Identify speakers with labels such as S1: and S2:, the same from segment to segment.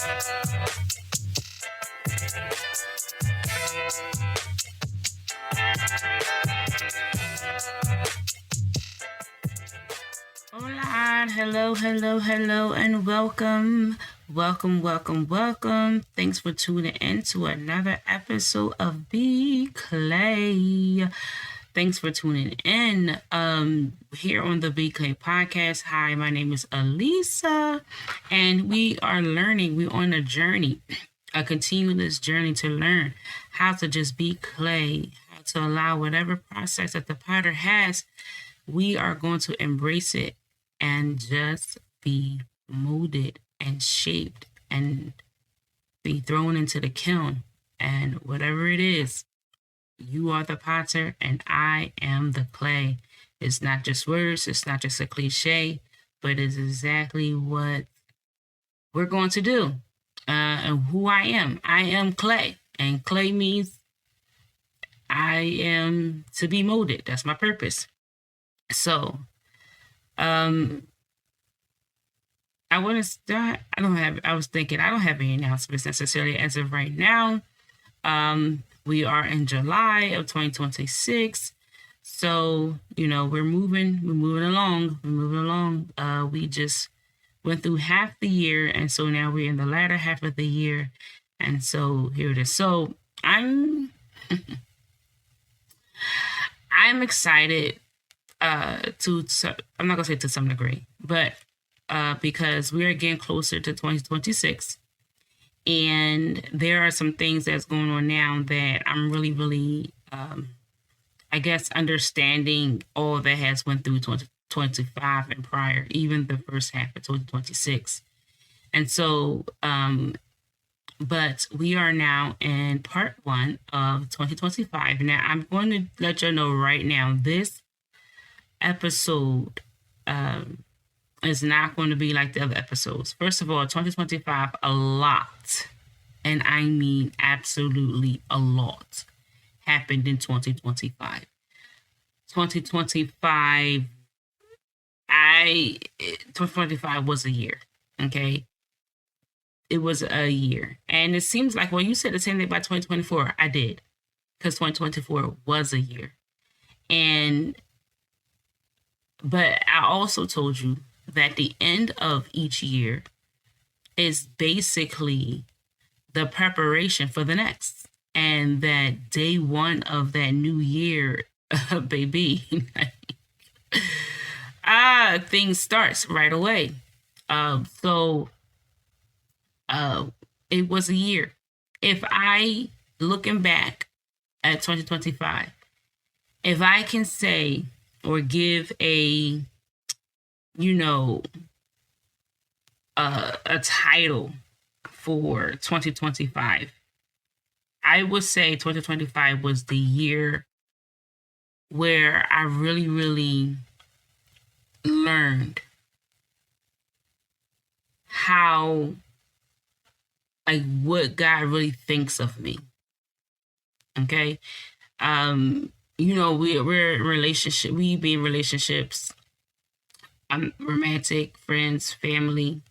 S1: Hola, hello, and welcome. Welcome. Thanks for tuning in to another episode of Be Clay. Thanks for tuning in here on the Be Clay podcast. Hi, my name is Elisa, and we are learning. We're on a journey, a continuous journey to learn how to just be clay, how to allow whatever process that the potter has. We are going to embrace it and just be molded and shaped and be thrown into the kiln. And whatever it is, you are the potter and I am the clay. It's not just words, it's not just a cliche, but it's exactly what we're going to do. And who I am. I am clay. And clay means I am to be molded. That's my purpose. So, I want to start. I was thinking, I don't have any announcements necessarily as of right now. We are in July of 2026. So, we're moving along. We just went through half the year. And so now we're in the latter half of the year. And so here it is. So I'm excited. I'm not gonna say to some degree, but because we are getting closer to 2026, and there are some things that's going on now that I'm really, I guess, understanding all that has went through 2025 and prior, even the first half of 2026, and so, but we are now in part 1 of 2025. Now I'm going to let you know right now, this episode is not going to be like the other episodes. First of all, 2025, a lot, and I mean absolutely a lot, happened in 2025. 2025 was a year, okay? It was a year. And it seems like, well, you said the same thing about 2024. I did, because 2024 was a year. But I also told you that the end of each year is basically the preparation for the next. And that day one of that new year, baby, things starts right away. So it was a year. If I, looking back at 2025, if I can say or give a title for 2025, I would say 2025 was the year where I really learned how, like, what God really thinks of me. Okay? We're in relationship. We be in relationships. I'm romantic, friends, family,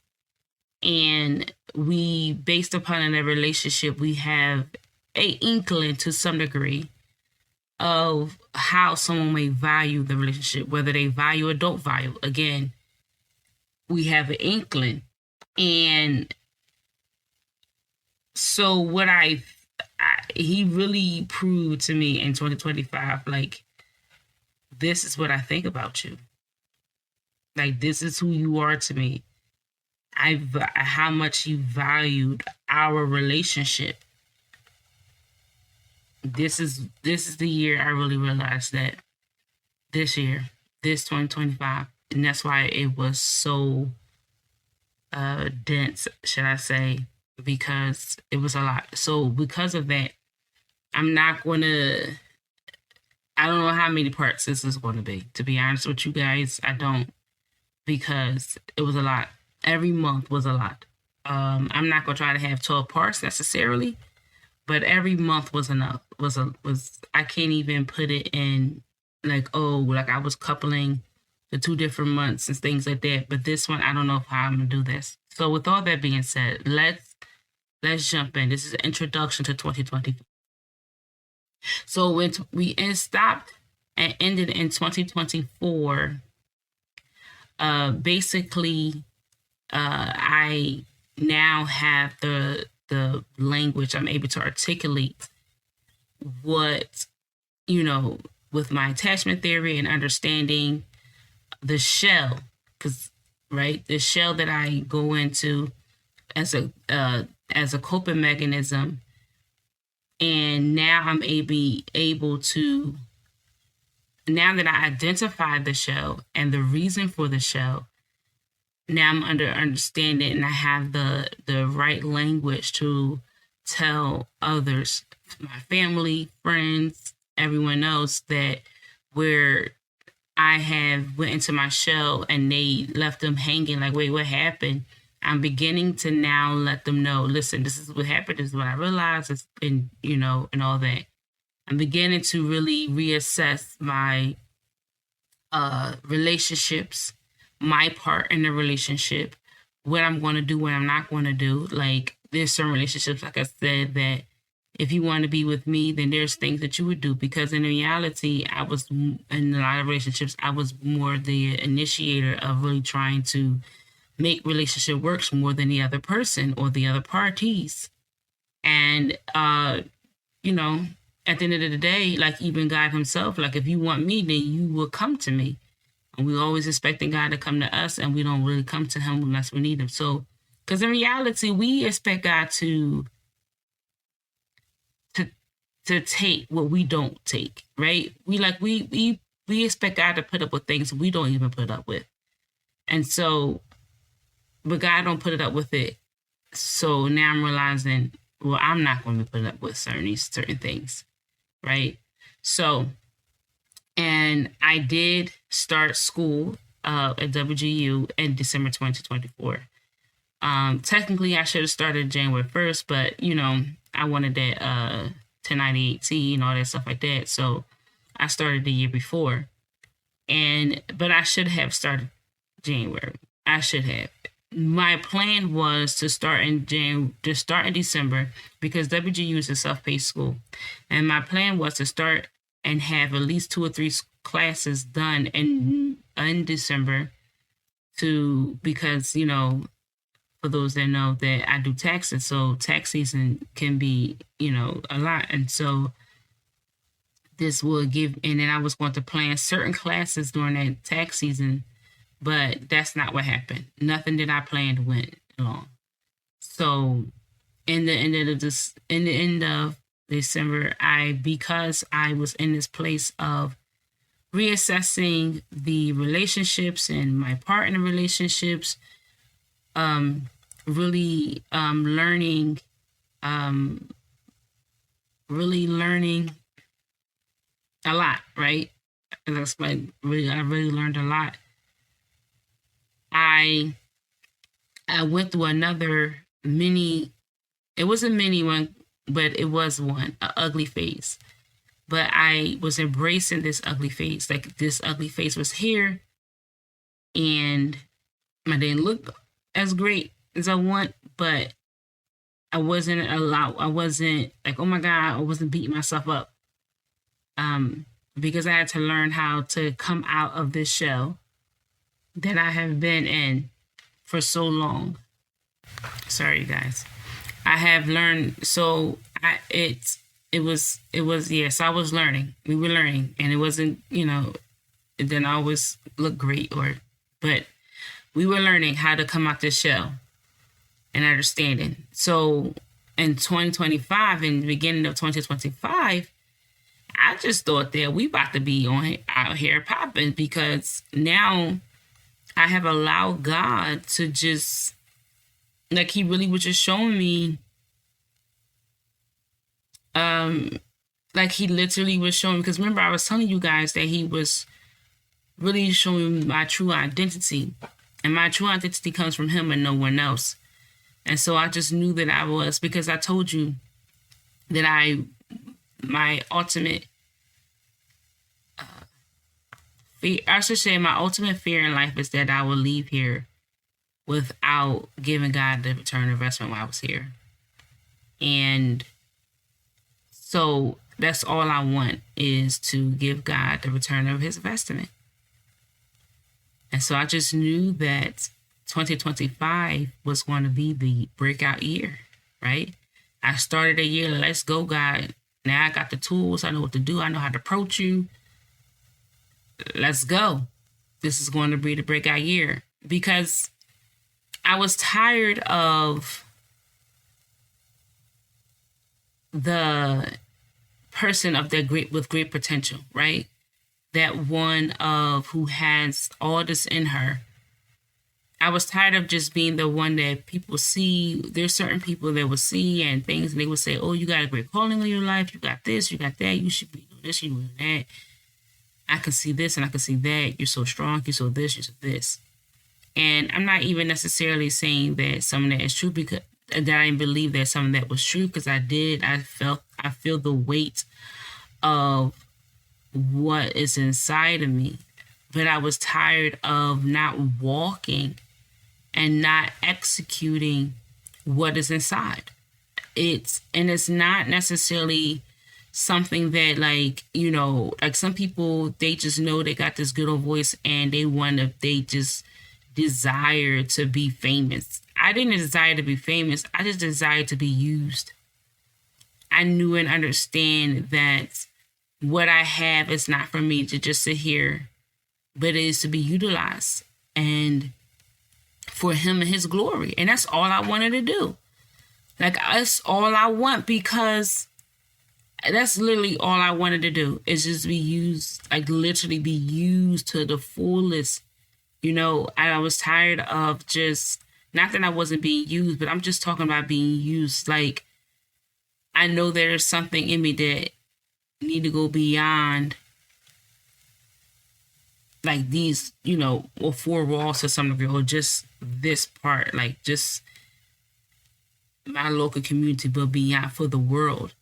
S1: and we, based upon that relationship, we have a inkling to some degree of how someone may value the relationship, whether they value or don't value. Again, we have an inkling, and so what he really proved to me in 2025, like, this is what I think about you. Like, this is who you are to me. How much you valued our relationship. This is the year I really realized that this year, this 2025, and that's why it was so dense, should I say, because it was a lot. So because of that, I don't know how many parts this is going to be. To be honest with you guys, I don't, because it was a lot. Every month was a lot. I'm not going to try to have 12 parts necessarily, but every month was enough. I can't even put it in like I was coupling the 2 different months and things like that. But this one, I don't know how I'm going to do this. So with all that being said, let's let's jump in. This is an introduction to 2020. So when we stopped and ended in 2024, basically, I now have the language. I'm able to articulate what, with my attachment theory and understanding the shell, because the shell that I go into as a coping mechanism, and now I'm able to, now that I identify the shell and the reason for the shell, now I'm understanding, and I have the right language to tell others, my family, friends, everyone else, that where I have went into my shell and they left them hanging like, wait, what happened? I'm beginning to now let them know, listen, this is what happened. This is what I realized. And all that. I'm beginning to really reassess my relationships, my part in the relationship, what I'm going to do, what I'm not going to do. Like, there's some relationships, like I said, that if you want to be with me, then there's things that you would do. Because in reality, I was, in a lot of relationships, I was more the initiator of really trying to make relationship works more than the other person or the other parties. And, at the end of the day, like even God himself, like if you want me, then you will come to me. And we're always expecting God to come to us, and we don't really come to him unless we need him. So, because in reality, we expect God to take what we don't take, right? We expect God to put up with things we don't even put up with. And so, but God don't put it up with it. So now I'm realizing, well, I'm not going to put up with certain things, right? So, and I did start school at WGU in December 2024. Technically, I should have started January 1st, but, I wanted that 1098T and all that stuff like that. So I started the year before. But I should have started January. I should have. My plan was to start in December, because WGU is a self-paced school. And my plan was to start and have at least 2 or 3 classes done in December, because, for those that know that I do taxes, so tax season can be, a lot. And so this will give, and then I was going to plan certain classes during that tax season, but that's not what happened. Nothing that I planned went along. So in the end of December, because I was in this place of reassessing the relationships and my part in the relationships, really learning a lot, right? That's I really learned a lot. I went through another it was a mini one, but it was one, an ugly phase. But I was embracing this ugly phase. Like, this ugly phase was here, and I didn't look as great as I want, but I wasn't like, oh my God, I wasn't beating myself up. Because I had to learn how to come out of this shell that I have been in for so long. Sorry, you guys. I have learned. So it was so I was learning. We were learning, and it wasn't, it didn't always look great, but we were learning how to come out this shell and understanding. So in 2025, in the beginning of 2025, I just thought that we about to be out here popping, because now I have allowed God to just, like, he really was just showing me, like, he literally was showing me, because remember I was telling you guys that he was really showing me my true identity, and my true identity comes from him and no one else. And so I just knew that I was, because I told you that my ultimate fear, I should say my ultimate fear in life is that I will leave here without giving God the return investment while I was here. And so that's all I want, is to give God the return of his investment. And so I just knew that 2025 was going to be the breakout year, right? I started a year, let's go, God. Now I got the tools. I know what to do. I know how to approach you. Let's go. This is going to be the breakout year, because I was tired of the person of that with great potential, right? That one of who has all this in her. I was tired of just being the one that people see. There's certain people that will see and things, and they would say, oh, you got a great calling in your life. You got this, you got that. You should be doing this, you doing that. I can see this and I can see that. You're so strong. You're so this, you're so this. And I'm not even necessarily saying that some of that is true, because that I didn't believe that some of that was true, because I did. I feel the weight of what is inside of me. But I was tired of not walking and not executing what is inside. It's not necessarily something that, like, you know, like some people, they just know they got this good old voice and they just desire to be famous. I didn't desire to be famous. I just desired to be used. I knew and understand that what I have is not for me to just sit here, but it is to be utilized and for him and his glory. And that's all I wanted to do. Like, that's all I want, because that's literally all I wanted to do, is just be used, like literally be used to the fullest. You know, I was tired of just, not that I wasn't being used, but I'm just talking about being used. Like, I know there's something in me that need to go beyond like these, you know, or four walls to some degree, or just this part, like just my local community, but beyond, for the world,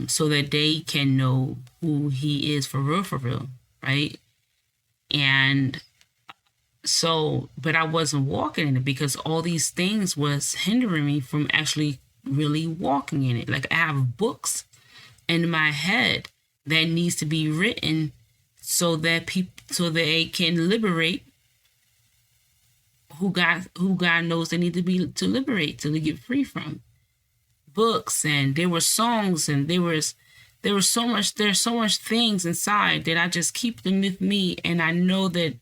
S1: so that they can know who he is for real, right? And so, but I wasn't walking in it, because all these things was hindering me from actually really walking in it. Like, I have books in my head that needs to be written so that they can liberate who God knows they need to liberate, to get free from. Books, and there were songs, and there's so much things inside that I just keep them with me, and I know that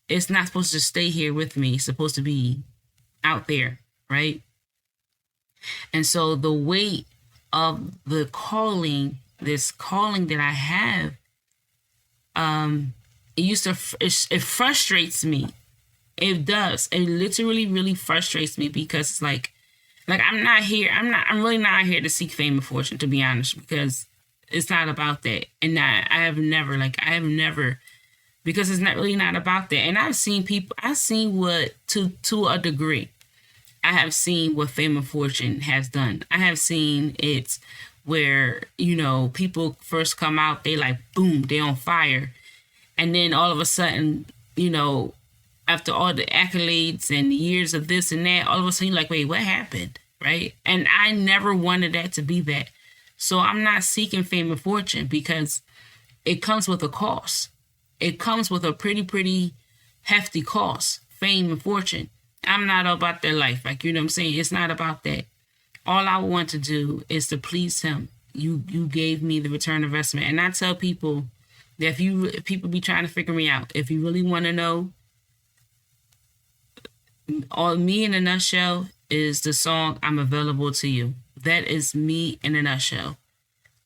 S1: it's not supposed to stay here with me. It's supposed to be out there, right? And so the weight of the calling, this calling that I have, it frustrates me. It does. It literally really frustrates me, because it's like I'm really not here to seek fame and fortune, to be honest, because it's not about that. And I have never, because it's not about that. And I've seen what, to a degree, I have seen what fame and fortune has done. I have seen it where, you know, people first come out, they like, boom, they on fire. And then all of a sudden, you know, after all the accolades and years of this and that, all of a sudden you're like, wait, what happened? Right? And I never wanted that to be that. So I'm not seeking fame and fortune, because it comes with a cost. It comes with a pretty hefty cost, fame and fortune. I'm not about their life. Like, you know what I'm saying? It's not about that. All I want to do is to please him. You gave me the return investment. And I tell people that if people be trying to figure me out, if you really want to know, all me in a nutshell is the song "I'm Available to You." That is me in a nutshell.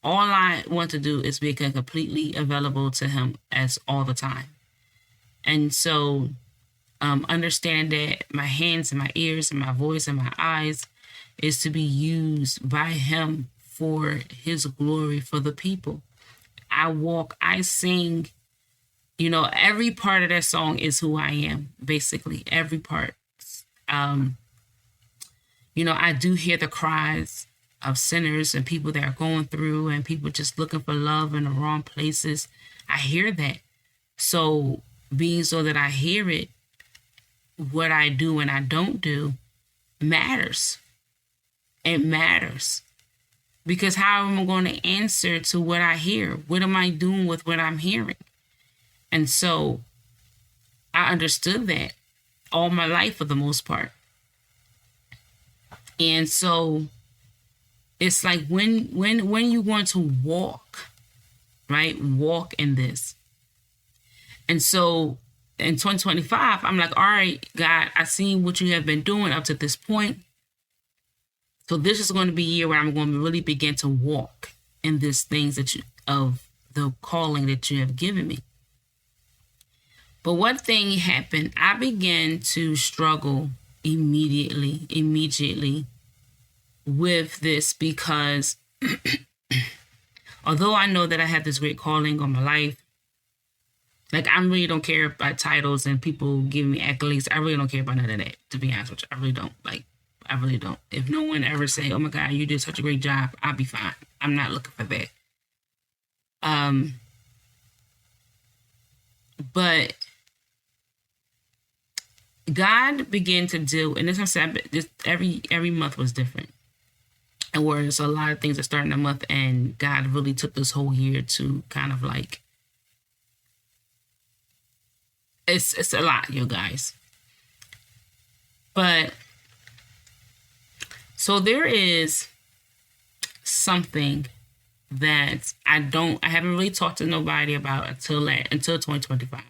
S1: All I want to do is become completely available to him as all the time. And so understand that my hands and my ears and my voice and my eyes is to be used by him for his glory, for the people. I walk, I sing, you know, every part of that song is who I am, basically, every part. You know, I do hear the cries of sinners and people that are going through, and people just looking for love in the wrong places. I hear that. So being so that I hear it, what I do and I don't do matters. It matters. Because how am I going to answer to what I hear? What am I doing with what I'm hearing? And so I understood that all my life for the most part. And so it's like when you're going to walk, right? Walk in this. And so in 2025, I'm like, all right, God, I seen what you have been doing up to this point. So this is going to be a year where I'm going to really begin to walk in these things of the calling that you have given me. But one thing happened. I began to struggle immediately with this because although I know that I have this great calling on my life, like I really don't care about titles and people giving me accolades. I really don't care about none of that, to be honest with you. I really don't. I really don't. If no one ever say, oh my God, you did such a great job, I'll be fine. I'm not looking for that. But God began to do, and this I said, every month was different. And where there's a lot of things that start in a month, and God really took this whole year to kind of like, it's a lot, you guys. But so there is something that I haven't really talked to nobody about until 2025.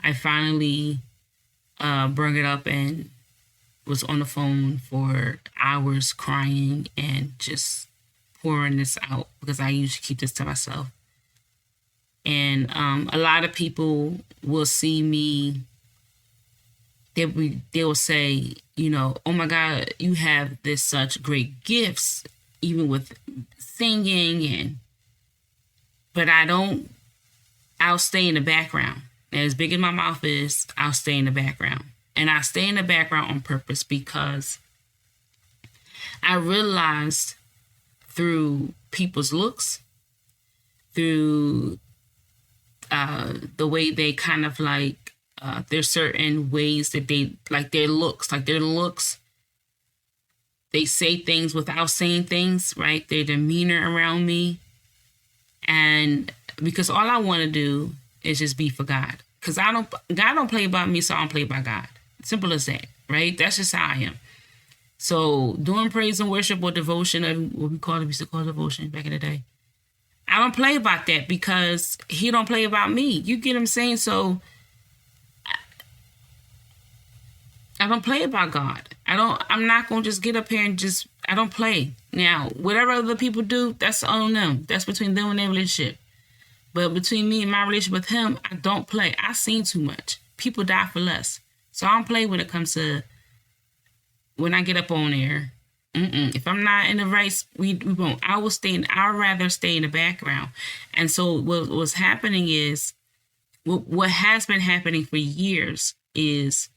S1: I finally brought it up and was on the phone for hours crying and just pouring this out because I usually keep this to myself. And a lot of people will see me. They will say, you know, oh my God, you have this such great gifts, even with singing but I'll stay in the background. As big as my mouth is, I'll stay in the background. And I stay in the background on purpose because I realized through people's looks, through the way they kind of like, there's certain ways that they, like their looks, they say things without saying things, right? Their demeanor around me. And because all I want to do is just be for God. Because God don't play about me, so I don't play by God. Simple as that, right? That's just how I am. So doing praise and worship or devotion, or what we used to call devotion back in the day, I don't play about that because he don't play about me. You get what I'm saying? So I don't play about God. I'm not going to just get up here and I don't play. Now, whatever other people do, that's on them. That's between them and their relationship. But between me and my relationship with him, I don't play. I've seen too much. People die for less. So I don't play when it comes to when I get up on there. If I'm not in the right, we won't. I'd rather stay in the background. And so what's happening is, what has been happening for years is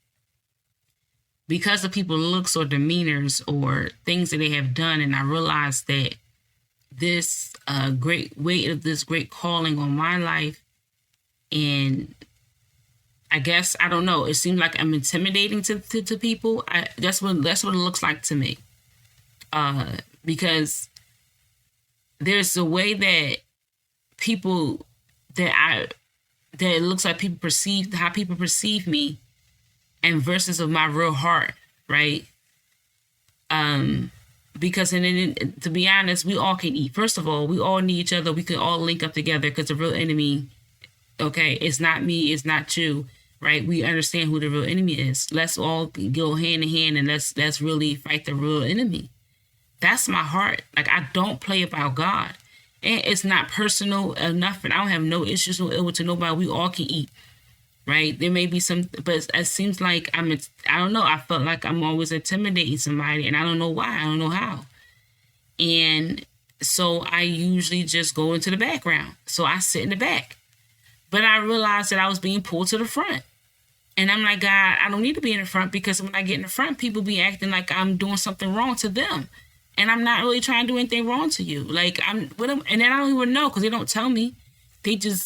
S1: because of people's looks or demeanors or things that they have done, and I realized that this great weight of this great calling on my life, and I guess, I don't know, it seems like I'm intimidating to people. That's what it looks like to me. Because there's a way that it looks like how people perceive me, and versus of my real heart, right? Because to be honest, we all can eat. First of all, we all need each other. We can all link up together because the real enemy, okay, it's not me, it's not you, right? We understand who the real enemy is. Let's all go hand in hand and let's really fight the real enemy. That's my heart. Like, I don't play about God. And it's not personal enough, and I don't have no issues, no ill will to nobody. We all can eat, right? There may be some, but it seems like I don't know. I felt like I'm always intimidating somebody, and I don't know why. I don't know how. And so I usually just go into the background. So I sit in the back. But I realized that I was being pulled to the front. And I'm like, God, I don't need to be in the front, because when I get in the front, people be acting like I'm doing something wrong to them. And I'm not really trying to do anything wrong to you. Like, I'm with them, and then I don't even know, because they don't tell me. They don't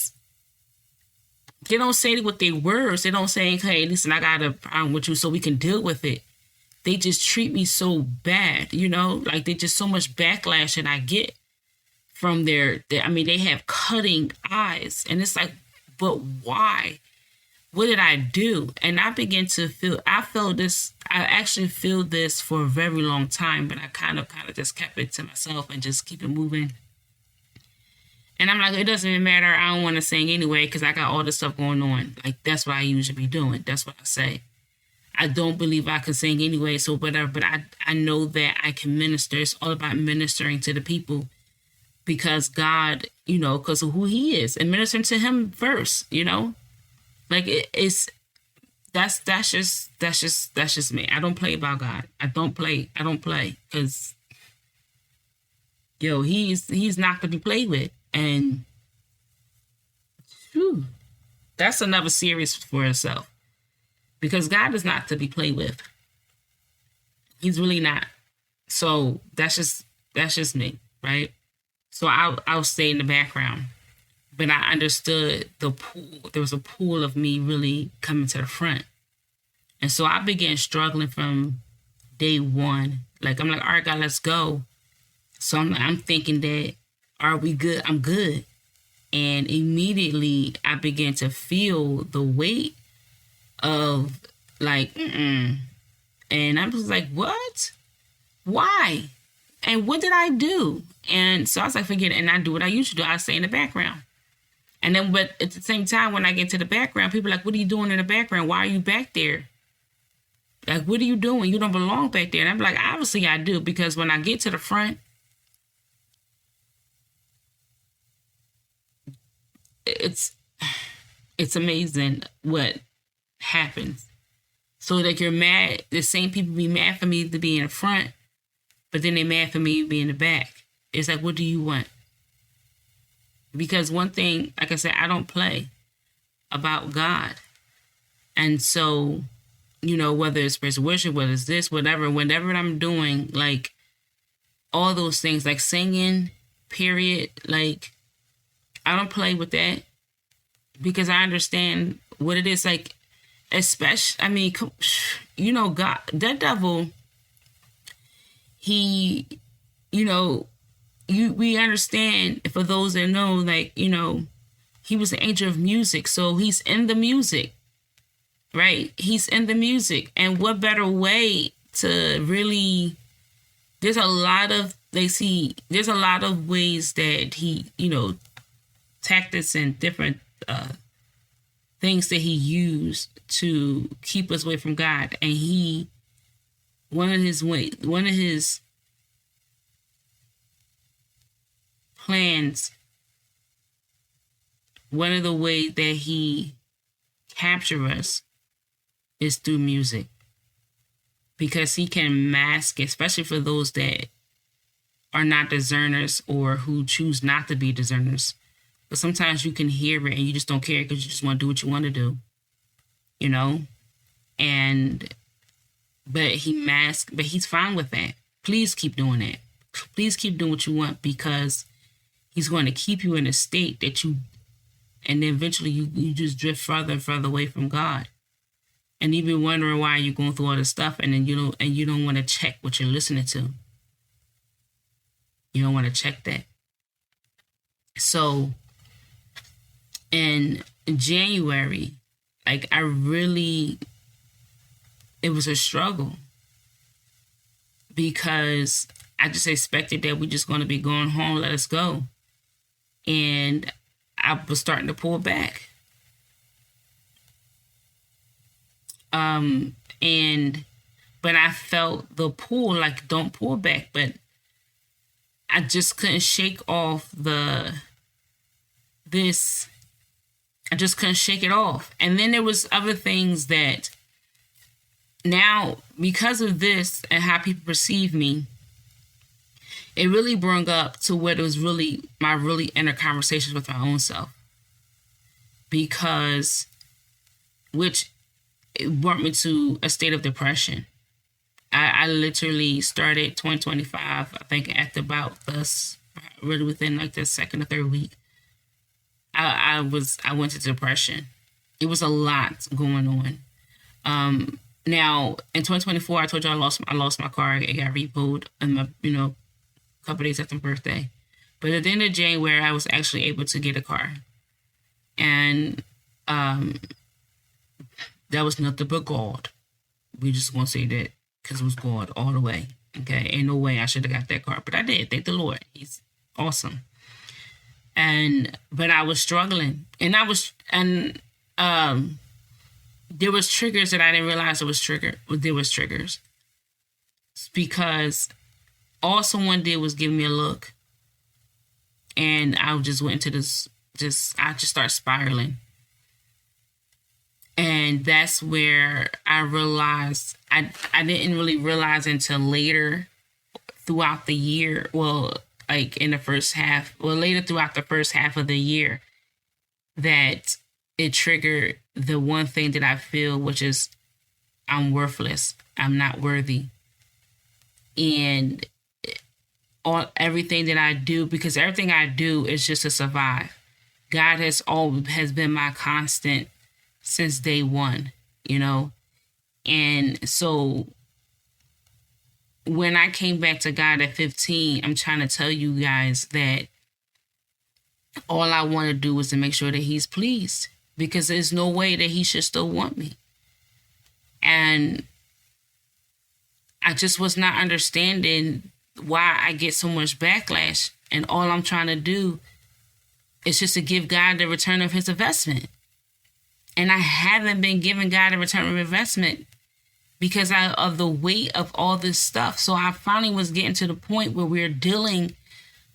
S1: say what they words. They don't say, hey, listen, I got a problem with you so we can deal with it. they just treat me so bad, like they just so much backlash that I get from I mean, they have cutting eyes, and it's like, but why? What did I do? And I began to feel this. I actually feel this for a very long time, but I kind of just kept it to myself and just keep it moving. And I'm like, it doesn't even matter. I don't want to sing anyway because I got all this stuff going on. Like, that's what I usually be doing. That's what I say. I don't believe I can sing anyway, so whatever. But I know that I can minister. It's all about ministering to the people because God, because of who he is, and ministering to him first, Like that's just me. I don't play about God. I don't play because he's not to be played with. And that's another series for itself. Because God is not to be played with. He's really not. So that's just me, right? So I'll stay in the background. But I understood the pool. There was a pool of me really coming to the front. And so I began struggling from day one. Like, I'm like, all right, God, let's go. So I'm thinking that, are we good? I'm good. And immediately I began to feel the weight of like, And I was like, what? Why? And what did I do? And so I was like, forget it. And I do what I usually do. I stay in the background. And then, but at the same time, when I get to the background, people are like, what are you doing in the background? Why are you back there? Like, what are you doing? You don't belong back there. And I'm like, obviously I do, because when I get to the front, it's amazing what happens. So like, you're mad. The same people be mad for me to be in the front, but then they're mad for me to be in the back. It's like, what do you want? Because one thing, like I said, I don't play about God. And so, whether it's praise worship, whether it's this, whatever I'm doing, like all those things, like singing, period, like I don't play with that because I understand what it is. Like, especially, I mean, God, that devil, he, we understand, for those that know, like, he was an angel of music. So he's in the music, right? He's in the music. And what better way to really, there's a lot of ways that he, tactics and different things that he used to keep us away from God. And one of his plans, one of the ways that he captures us is through music, because he can mask, especially for those that are not discerners or who choose not to be discerners. But sometimes you can hear it and you just don't care because you just want to do what you want to do, but he's fine with that. Please keep doing that. Please keep doing what you want, because he's going to keep you in a state that and then eventually you just drift further and further away from God. And you've been wondering why you're going through all this stuff, and then you don't want to check what you're listening to. You don't want to check that. So in January, like it was a struggle, because I just expected that we're just going to be going home, let us go. And I was starting to pull back. But I felt the pull, like, don't pull back. But I just couldn't shake off I just couldn't shake it off. And then there was other things that now, because of this and how people perceive me, it really brought up to what it was really my inner conversations with my own self. Which it brought me to a state of depression. I literally started 2025, I think, after about really within like the second or third week, I went to depression. It was a lot going on. Now in 2024, I told you I lost my car. It got repoed, and my a couple days after my birthday. But at the end of January, I was actually able to get a car, and um, that was nothing but God. We just gonna say that because it was God all the way. Okay, ain't no way I should have got that car, but I did. Thank the Lord. He's awesome. But I was struggling, and there was triggers that I didn't realize there was triggers because all someone did was give me a look, and I just went into I just started spiraling. And that's where I realized I didn't really realize until later throughout the year. Well, like in the first half, well, later throughout the first half of the year, that it triggered the one thing that I feel, which is I'm worthless. I'm not worthy. And everything that I do, because everything I do is just to survive. God has been my constant since day one, And so when I came back to God at 15, I'm trying to tell you guys that all I want to do is to make sure that he's pleased, because there's no way that he should still want me. And I just was not understanding why I get so much backlash. And all I'm trying to do is just to give God the return of his investment. And I haven't been giving God a return of investment because of the weight of all this stuff. So I finally was getting to the point where we're dealing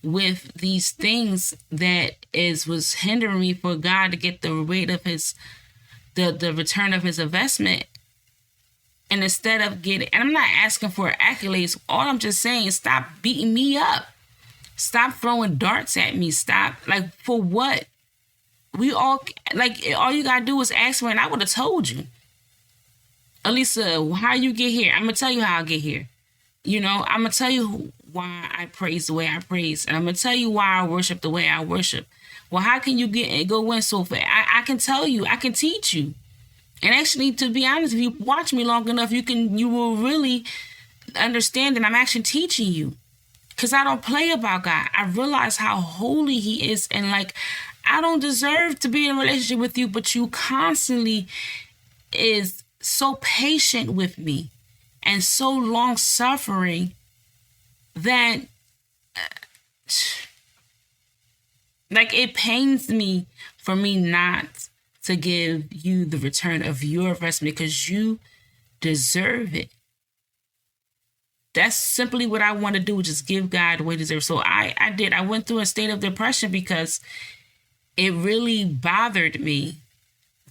S1: with these things that was hindering me for God to get the weight of the return of his investment. And instead of and I'm not asking for accolades. All I'm just saying is stop beating me up. Stop throwing darts at me. Stop. Like, for what? We all you gotta do is ask me, and I would have told you. Alisa, how you get here? I'm gonna tell you how I get here. I'm gonna tell you why I praise the way I praise, and I'm gonna tell you why I worship the way I worship. Well, how can you go in so fast? I can tell you. I can teach you. And actually, to be honest, if you watch me long enough, you will really understand that I'm actually teaching you, because I don't play about God. I realize how holy he is, and I don't deserve to be in a relationship with you, but you constantly is so patient with me and so long suffering that it pains me for me not to give you the return of your investment, because you deserve it. That's simply what I want to do, just give God what he deserves. So I did. I went through a state of depression because it really bothered me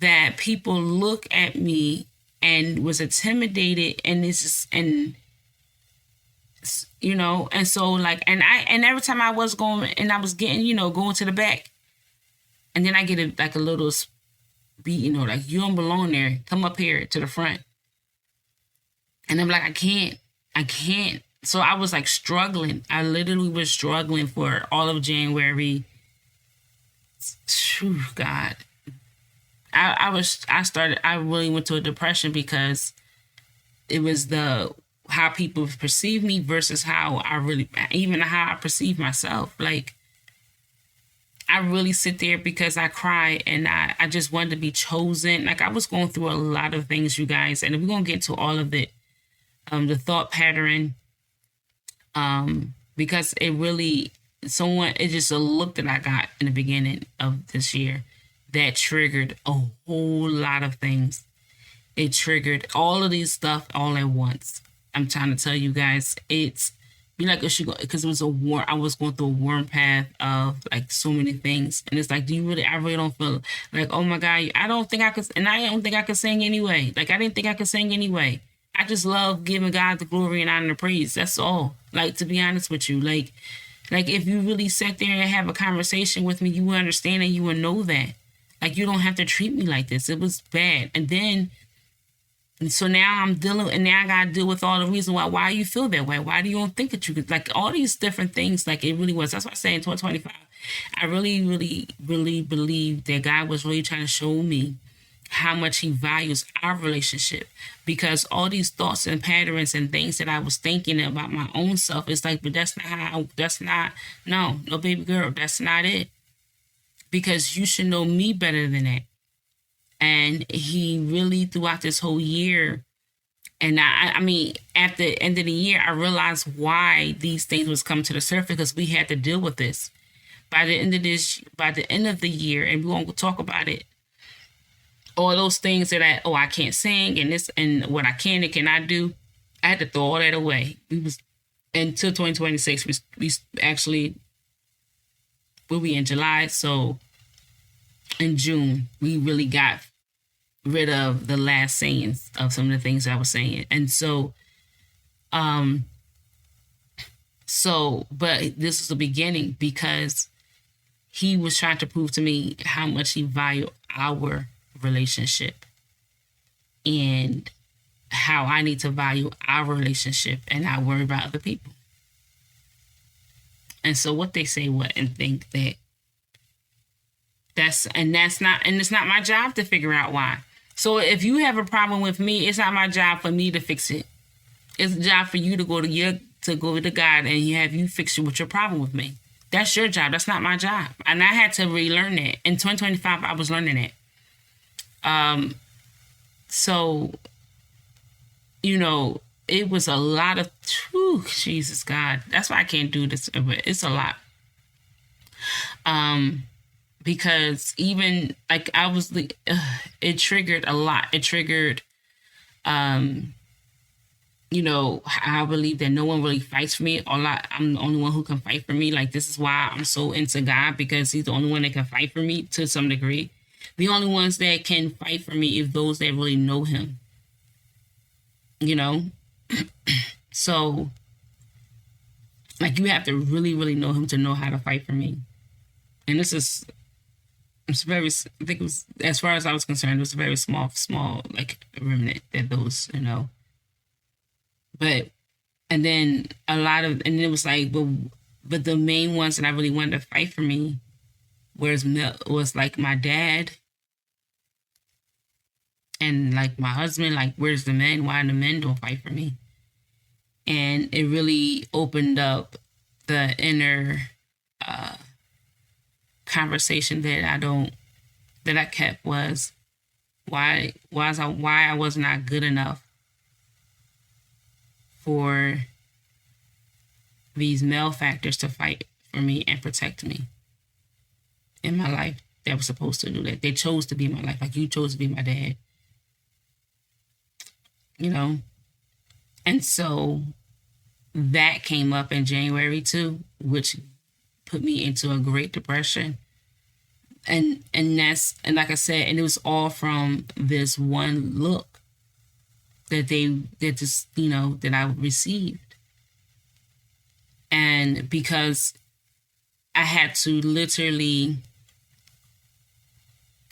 S1: that people look at me and was intimidated, and and so and every time I was going and I was getting, going to the back, and then I get a little beat, you don't belong there. Come up here to the front. And I'm like, I can't. So I was struggling. I literally was struggling for all of January. Whew, God. I really went to a depression because it was how people perceive me versus how I perceive myself. I really sit there because I cry, and I just wanted to be chosen. I was going through a lot of things, you guys, and we're going to get to all of it. The thought pattern, because it's just a look that I got in the beginning of this year that triggered a whole lot of things. It triggered all of these stuff all at once. I'm trying to tell you guys, it's because it was I was going through a warm path of so many things, and it's I really don't feel oh my God, I don't think I could, and I don't think I could sing anyway. I didn't think I could sing anyway. I just love giving God the glory and honor and praise. That's all. To be honest with you, if you really sat there and have a conversation with me, you would understand and you would know that. You don't have to treat me like this. It was bad. And so now I'm dealing, and now I got to deal with all the reason why you feel that way. Why do you don't think that you could, all these different things, it really was. That's why I say in 2025, I really, really, really believe that God was really trying to show me how much he values our relationship, because all these thoughts and patterns and things that I was thinking about my own self, it's like, but that's not how, no, baby girl, that's not it. Because you should know me better than that. And he really, throughout this whole year, and I mean, at the end of the year, I realized why these things was coming to the surface, because we had to deal with this. By the end of the year, and we won't talk about it, all those things that I can't sing and this and what I can and cannot do, I had to throw all that away. We was until 2026. We actually, we'll be in July, so in June we really got rid of the last sayings of some of the things I was saying, and so but this was the beginning, because he was trying to prove to me how much he valued our relationship and how I need to value our relationship and not worry about other people. And so what they say what and think that it's not my job to figure out why. So if you have a problem with me, it's not my job for me to fix it. It's a job for you to go to God and you fix it with your problem with me. That's your job. That's not my job. And I had to relearn that. In 2025, I was learning it. So, it was a lot of, Jesus God. That's why I can't do this. It's a lot. Because even like it triggered a lot. It triggered, I believe that no one really fights for me. I'm the only one who can fight for me. Like, this is why I'm so into God, because he's the only one that can fight for me to some degree. The only ones that can fight for me is those that really know him. So, like, you have to really, really know him to know how to fight for me. And I think it was, as far as I was concerned, it was a very small, like, remnant that those, But, and then it was like, but the main ones that I really wanted to fight for me was like my dad and like my husband. Like, where's the men? Why the men don't fight for me? And it really opened up the inner conversation that I kept was why I was not good enough for these male factors to fight for me and protect me in my life that was supposed to do that. They chose to be my life, like you chose to be my dad. And so that came up in January too, which put me into a Great Depression. And like I said, and it was all from this one look that I received. And because I had to literally,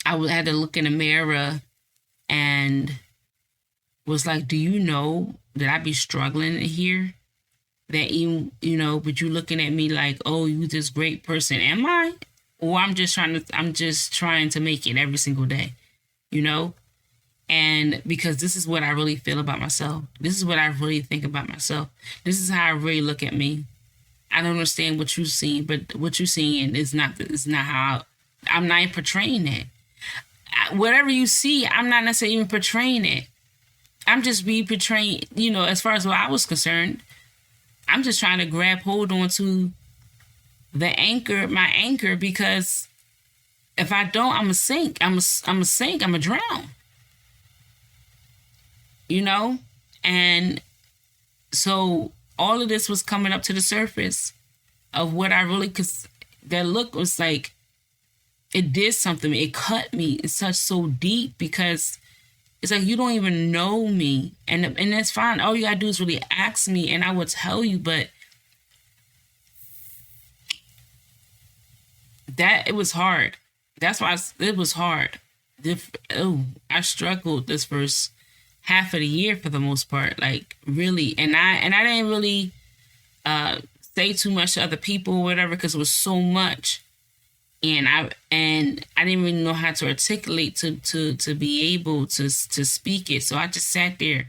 S1: I had to look in the mirror and was like, do you know that I be struggling here? That but you looking at me like, oh, you this great person. Am I? Or I'm just trying to make it every single day, And because this is what I really feel about myself. This is what I really think about myself. This is how I really look at me. I don't understand what you're seeing, but what you're seeing is not how I'm not portraying it. Whatever you see, I'm not necessarily even portraying it. I'm just portraying, as far as what I was concerned, I'm just trying to grab hold onto my anchor, because if I don't, I'm a sink. I'm a sink. I'm a drown. And so all of this was coming up to the surface of what I really, because that look was like, it did something. It cut me. It's so deep, because it's like, you don't even know me. And that's fine. All you gotta do is really ask me and I will tell you. But it was hard. That's why it was hard. I struggled this first half of the year for the most part, like really. And I didn't really say too much to other people or whatever, because it was so much. and I didn't really know how to articulate to be able to speak it. So I just sat there,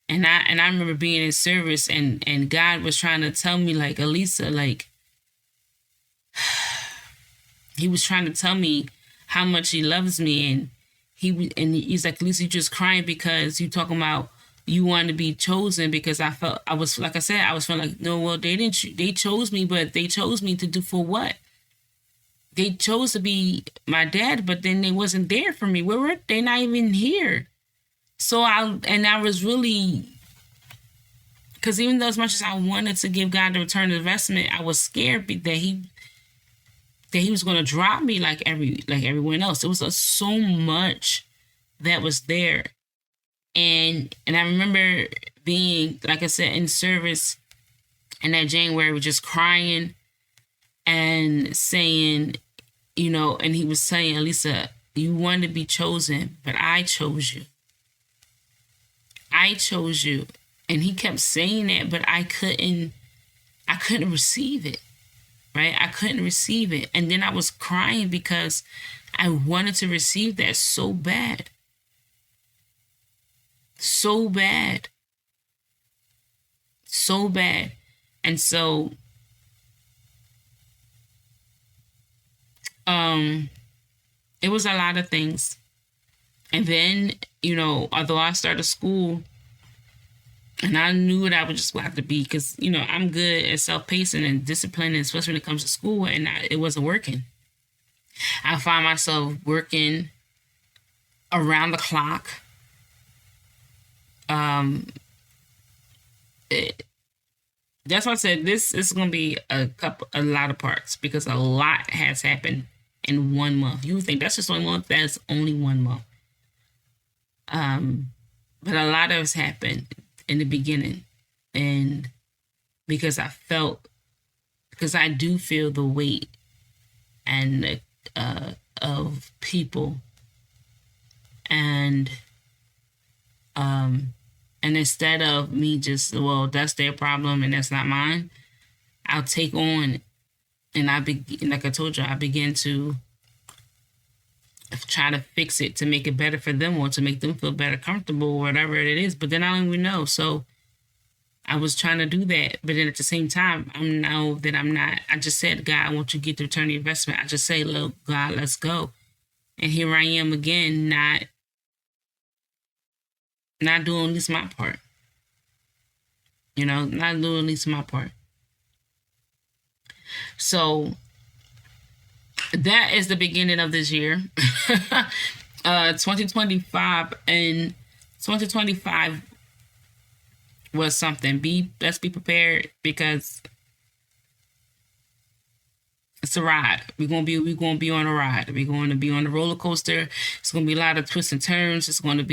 S1: and I remember being in service, and God was trying to tell me, like, Elisa, like, he was trying to tell me how much he loves me, and he's like, Elisa, you just crying because you talking about you want to be chosen, because I was, like I said, I was feeling like, no, well, they chose me, but they chose me to do for what? They chose to be my dad, but then they wasn't there for me. Where were they? Not even here. So I was really, because even though as much as I wanted to give God the return of investment, I was scared that he was going to drop me like everyone else. It was so much that was there, and I remember being, like I said, in service in that January, just crying and saying, and he was saying, Elisa, you wanted to be chosen, but I chose you. I chose you. And he kept saying that, but I couldn't receive it, right? I couldn't receive it. And then I was crying because I wanted to receive that so bad. So bad. So bad. And so, it was a lot of things. And then, although I started school, and I knew what I would just have to be, because, I'm good at self-pacing and discipline, especially when it comes to school, and it wasn't working. I found myself working around the clock. That's why I said this is going to be a lot of parts, because a lot has happened in 1 month. You would think that's just 1 month. That's only 1 month. But a lot of it's happened in the beginning, and because I do feel the weight and of people, and instead of me just, well, that's their problem and that's not mine, I'll take on, and like I told you, I begin to try to fix it to make it better for them, or to make them feel better, comfortable, or whatever it is. But then I don't even know. So I was trying to do that. But then at the same time, I'm not. I just said, God, I want you to get the return on the investment. I just say, look, God, let's go. And here I am again, not doing at least my part. Not doing at least my part. So that is the beginning of this year. 2025, and 2025 was something. Let's be prepared, because it's a ride. We're gonna be on a ride. We're going to be on a roller coaster. It's gonna be a lot of twists and turns. There's going to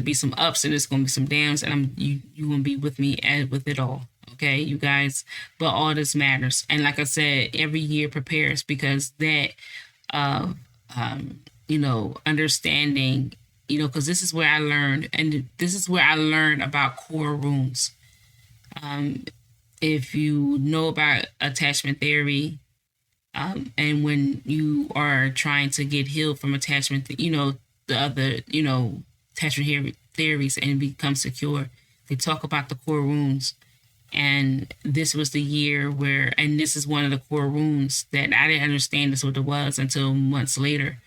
S1: be some ups, and there's going to be some downs, and you gonna be with me with it all. Okay, you guys, but all this matters. And like I said, every year prepares, because that, understanding, because this is where I learned, about core wounds. If you know about attachment theory, and when you are trying to get healed from attachment, the other, attachment theories, and become secure, they talk about the core wounds. And this was the year and this is one of the core wounds that I didn't understand this what it was until months later.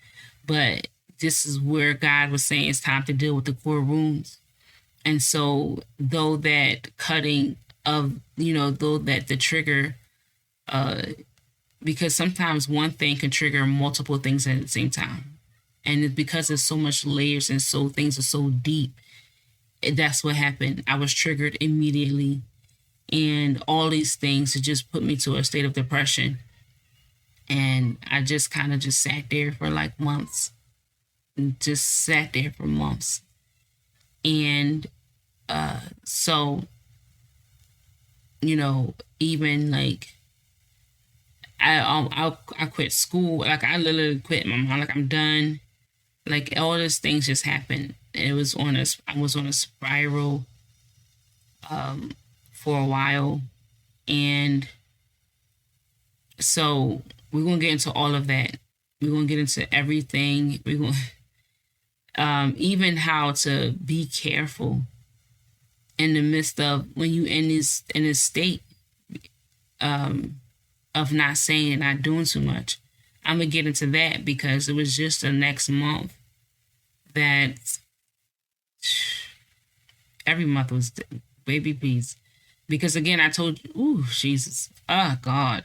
S1: But this is where God was saying it's time to deal with the core wounds. And so, though that cutting of, though that the trigger, because sometimes one thing can trigger multiple things at the same time. And it's because there's so much layers, and so things are so deep. That's what happened. I was triggered immediately. And all these things just put me to a state of depression. And I just kind of just sat there for like months. Just sat there for months. And so, even like, I quit school. Like, I literally quit. My mom, like, I'm done. Like, all these things just happened. I was on a spiral for a while, and So we're gonna get into all of that. We're gonna get into everything. We're gonna even how to be careful in the midst of when you in this state of not saying and not doing too much. I'm gonna get into that because it was just the next month that every month was baby please. Because again, I told you, ooh, Jesus, oh God.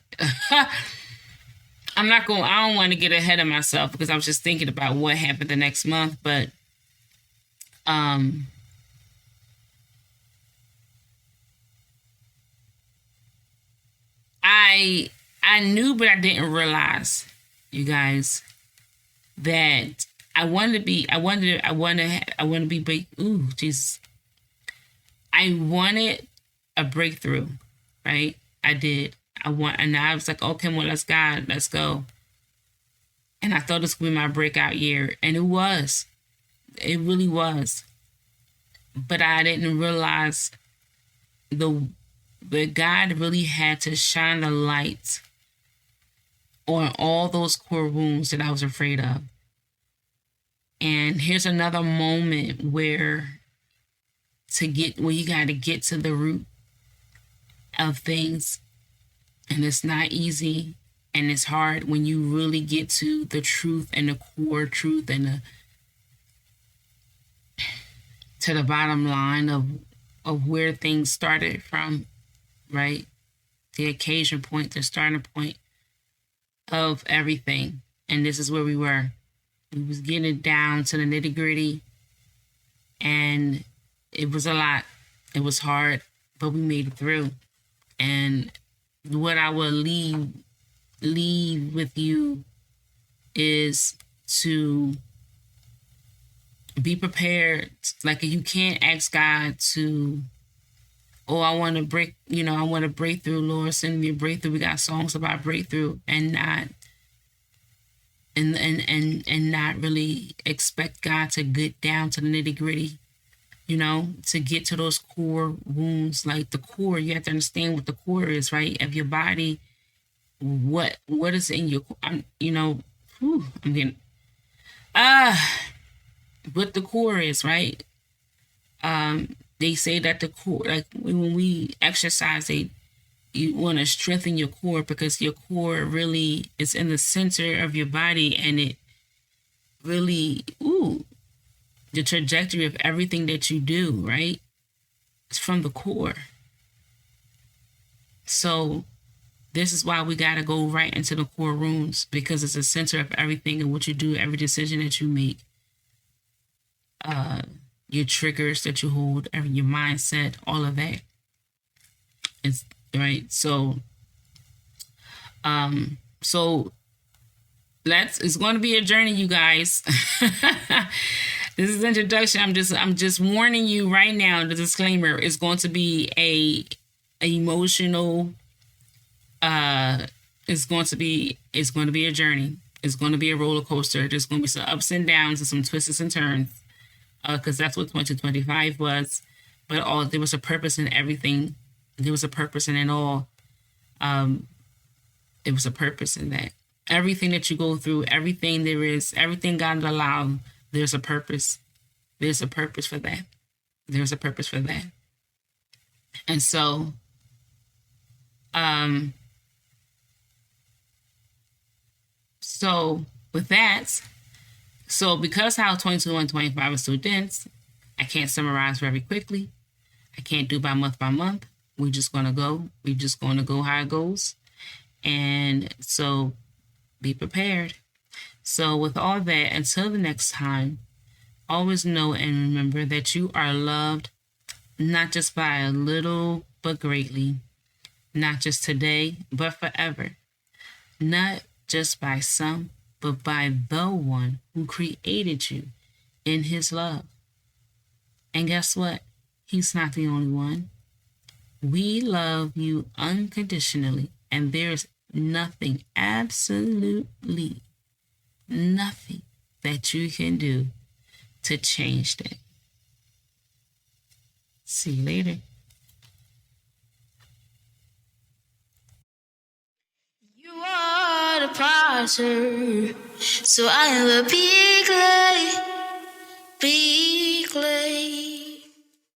S1: I don't want to get ahead of myself because I was just thinking about what happened the next month, but um I knew but I didn't realize, you guys, that I want to be big. Ooh, Jesus. I wanted a breakthrough, right? I did. And I was like, okay, well, let's go. And I thought this would be my breakout year. And it was. It really was. But I didn't realize that God really had to shine the light on all those core wounds that I was afraid of. And here's another moment where you got to get to the root of things. And it's not easy and it's hard when you really get to the truth and the core truth and to the bottom line of where things started from, right? The occasion point, the starting point of everything. And this is where we were. We was getting it down to the nitty gritty. And it was a lot. It was hard, but we made it through. And what I will leave with you is to be prepared. Like you can't ask God to, oh, I want to break through, Lord, send me a breakthrough. We got songs about breakthrough and not not really expect God to get down to the nitty gritty, to get to those core wounds. Like the core, you have to understand what the core is, right? Of your body, what is in your, I'm getting, what the core is, right? They say that the core, like when we exercise, you want to strengthen your core because your core really is in the center of your body, and it really, the trajectory of everything that you do, right? It's from the core. So this is why we got to go right into the core rooms, because it's the center of everything and what you do, every decision that you make, your triggers that you hold, your mindset, all of that. It's right. So it's going to be a journey, you guys. This is introduction. I'm just warning you right now. The disclaimer is going to be a emotional. It's going to be a journey. It's going to be a roller coaster. There's going to be some ups and downs and some twists and turns. Because that's what 2025 was. But there was a purpose in everything. There was a purpose in it all. It was a purpose in that. Everything that you go through, everything there is, everything God allowed, there's a purpose. There's a purpose for that. There's a purpose for that. And so, with that, because how 22 and 25 is so dense, I can't summarize very quickly. I can't do by month. We're just going to go. We're just going to go how it goes. And so be prepared. So with all that, until the next time, always know and remember that you are loved, not just by a little, but greatly. Not just today, but forever. Not just by some, but by the one who created you in his love. And guess what? He's not the only one. We love you unconditionally, and there's nothing, absolutely nothing that you can do to change that. See you later.
S2: You are
S1: brighter. So I am a big light.